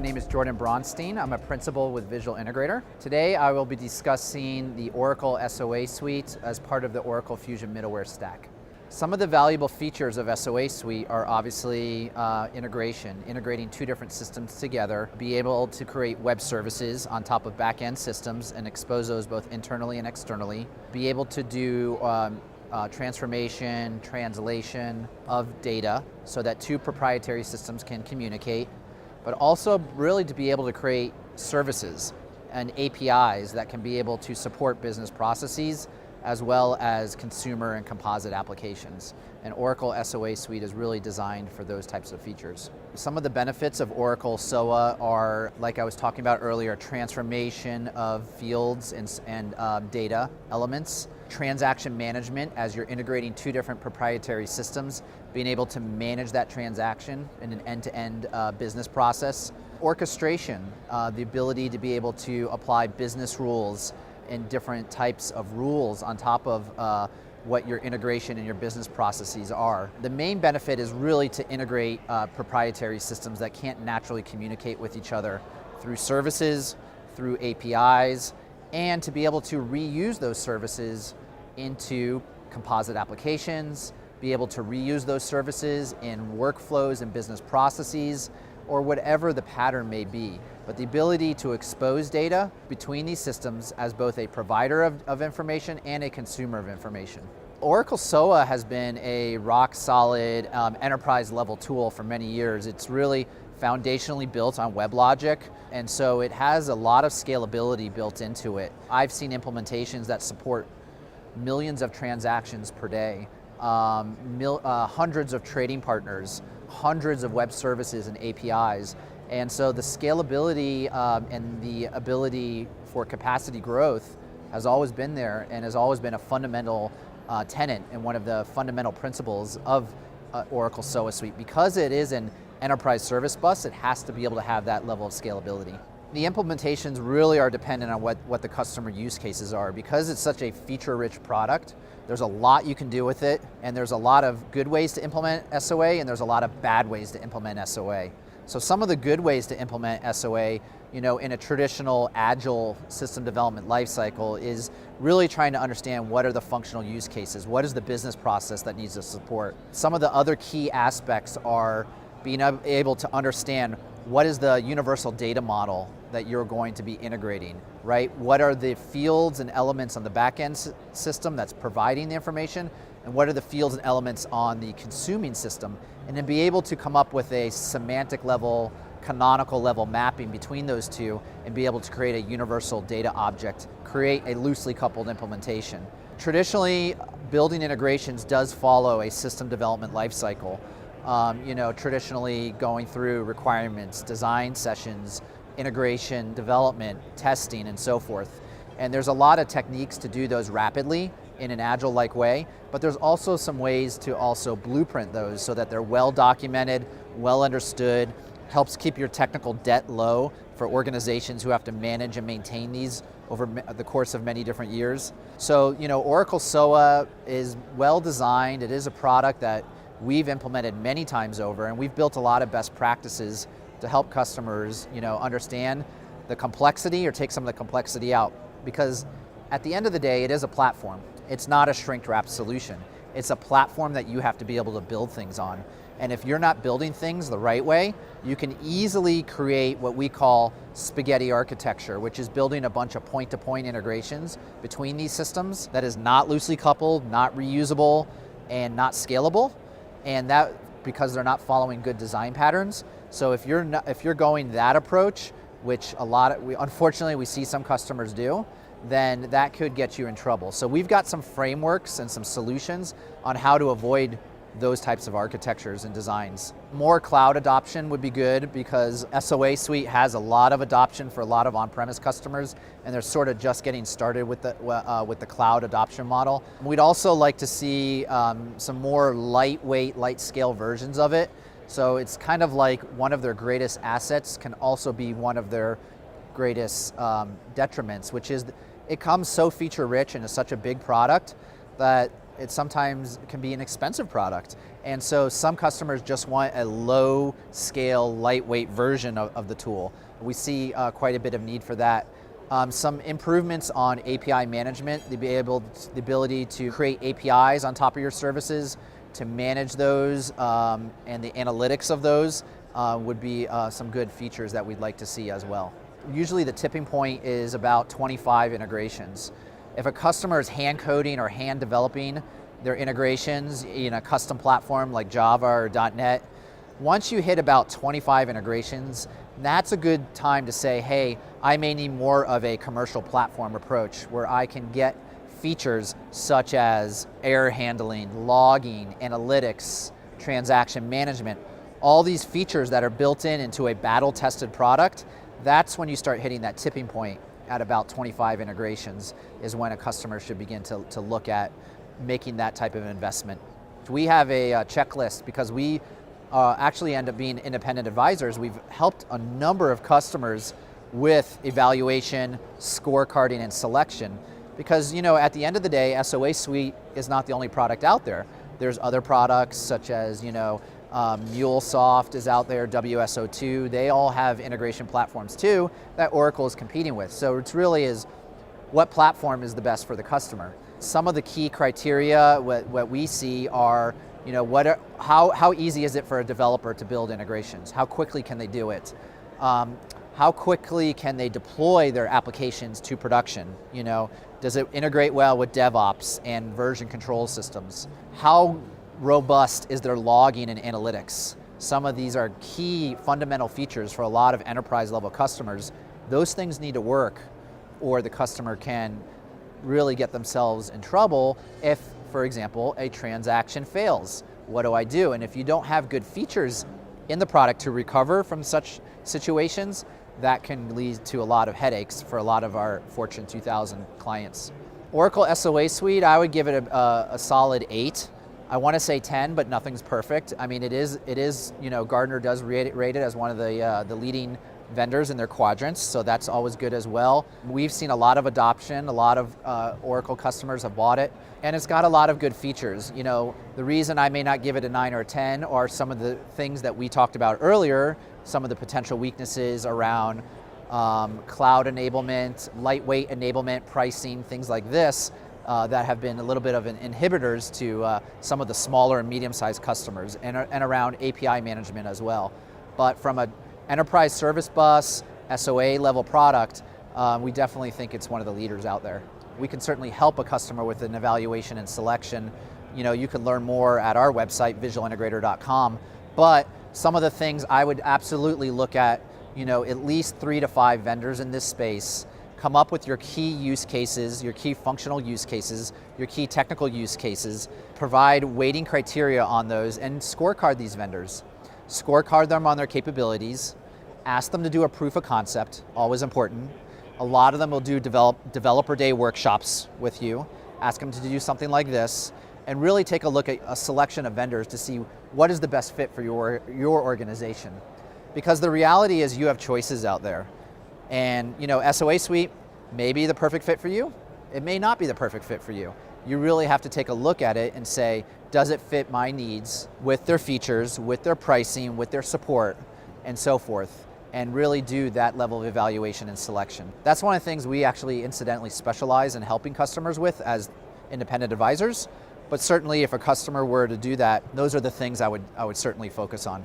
name is Jordan Braunstein. I'm a principal with Visual Integrator. Today I will be discussing the Oracle SOA suite as part of the Oracle Fusion middleware stack. Some of the valuable features of SOA suite are obviously integrating two different systems together, be able to create web services on top of back-end systems and expose those both internally and externally, be able to do transformation, translation of data so that two proprietary systems can communicate, but also really to be able to create services and APIs that can be able to support business processes as well as consumer and composite applications. And Oracle SOA Suite is really designed for those types of features. Some of the benefits of Oracle SOA are, like I was talking about earlier, transformation of fields and data elements, transaction management as you're integrating two different proprietary systems, being able to manage that transaction in an end-to-end business process, orchestration, the ability to be able to apply business rules and different types of rules on top of what your integration and your business processes are. The main benefit is really to integrate proprietary systems that can't naturally communicate with each other through services, through APIs, and to be able to reuse those services into composite applications, be able to reuse those services in workflows and business processes, or whatever the pattern may be. But the ability to expose data between these systems as both a provider of information and a consumer of information. Oracle SOA has been a rock solid enterprise level tool for many years. It's really foundationally built on WebLogic, and so it has a lot of scalability built into it. I've seen implementations that support millions of transactions per day, hundreds of trading partners, hundreds of web services and APIs. And so the scalability and the ability for capacity growth has always been there and has always been a fundamental tenet and one of the fundamental principles of Oracle SOA Suite. Because it is an enterprise service bus, it has to be able to have that level of scalability. The implementations really are dependent on what the customer use cases are. Because it's such a feature-rich product, there's a lot you can do with it, and there's a lot of good ways to implement SOA, and there's a lot of bad ways to implement SOA. So some of the good ways to implement SOA, in a traditional agile system development lifecycle is really trying to understand what are the functional use cases, what is the business process that needs to support. Some of the other key aspects are being able to understand what is the universal data model that you're going to be integrating, right? What are the fields and elements on the back-end system that's providing the information, and what are the fields and elements on the consuming system, and then be able to come up with a semantic level, canonical level mapping between those two and be able to create a universal data object, create a loosely coupled implementation. Traditionally, building integrations does follow a system development lifecycle. Traditionally going through requirements, design sessions, integration, development, testing, and so forth. And there's a lot of techniques to do those rapidly in an agile-like way, but there's also some ways to also blueprint those so that they're well documented, well understood, helps keep your technical debt low for organizations who have to manage and maintain these over the course of many different years. So, Oracle SOA is well designed. It is a product that we've implemented many times over, and we've built a lot of best practices to help customers, understand the complexity or take some of the complexity out. Because at the end of the day, it is a platform. It's not a shrink-wrapped solution. It's a platform that you have to be able to build things on. And if you're not building things the right way, you can easily create what we call spaghetti architecture, which is building a bunch of point-to-point integrations between these systems that is not loosely coupled, not reusable, and not scalable. And that because they're not following good design patterns. So if you're going that approach, which unfortunately we see some customers do, then that could get you in trouble. So we've got some frameworks and some solutions on how to avoid those types of architectures and designs. More cloud adoption would be good because SOA Suite has a lot of adoption for a lot of on-premise customers, and they're sort of just getting started with the cloud adoption model. We'd also like to see some more lightweight, light-scale versions of it. So it's kind of like one of their greatest assets can also be one of their greatest detriments, which is it comes so feature-rich and is such a big product that it sometimes can be an expensive product. And so some customers just want a low scale, lightweight version of the tool. We see quite a bit of need for that. Some improvements on API management, the ability to create APIs on top of your services, to manage those, and the analytics of those would be some good features that we'd like to see as well. Usually the tipping point is about 25 integrations. If a customer is hand coding or hand developing their integrations in a custom platform like Java or .NET, once you hit about 25 integrations, that's a good time to say, hey, I may need more of a commercial platform approach where I can get features such as error handling, logging, analytics, transaction management, all these features that are built into a battle-tested product. That's when you start hitting that tipping point at about 25 integrations is when a customer should begin to look at making that type of investment. We have a checklist because we actually end up being independent advisors. We've helped a number of customers with evaluation, scorecarding, and selection. Because at the end of the day, SOA Suite is not the only product out there. There's other products such as MuleSoft is out there, WSO2. They all have integration platforms too that Oracle is competing with. So it's really is what platform is the best for the customer. Some of the key criteria, what we see are, how easy is it for a developer to build integrations? How quickly can they do it? How quickly can they deploy their applications to production? Does it integrate well with DevOps and version control systems? How robust is their logging and analytics? Some of these are key fundamental features for a lot of enterprise level customers. Those things need to work or the customer can really get themselves in trouble if, for example, a transaction fails. What do I do? And if you don't have good features in the product to recover from such situations, that can lead to a lot of headaches for a lot of our Fortune 2000 clients. Oracle SOA Suite, I would give it a solid 8. I want to say 10, but nothing's perfect. I mean, it is. Gartner does rate it as one of the leading vendors in their quadrants, so that's always good as well. We've seen a lot of adoption, a lot of Oracle customers have bought it, and it's got a lot of good features. The reason I may not give it a 9 or a 10 are some of the things that we talked about earlier, some of the potential weaknesses around cloud enablement, lightweight enablement, pricing, things like this, that have been a little bit of inhibitors to some of the smaller and medium-sized customers, and around API management as well. But from an enterprise service bus, SOA level product, we definitely think it's one of the leaders out there. We can certainly help a customer with an evaluation and selection. You can learn more at our website, visualintegrator.com, but some of the things I would absolutely look at, at least 3 to 5 vendors in this space. Come up with your key use cases, your key functional use cases, your key technical use cases, provide weighting criteria on those, and scorecard these vendors. Scorecard them on their capabilities, ask them to do a proof of concept, always important. A lot of them will do developer day workshops with you, ask them to do something like this, and really take a look at a selection of vendors to see what is the best fit for your organization. Because the reality is you have choices out there. And SOA Suite may be the perfect fit for you. It may not be the perfect fit for you. You really have to take a look at it and say, does it fit my needs with their features, with their pricing, with their support, and so forth, and really do that level of evaluation and selection. That's one of the things we actually incidentally specialize in helping customers with as independent advisors, but certainly if a customer were to do that, those are the things I would certainly focus on.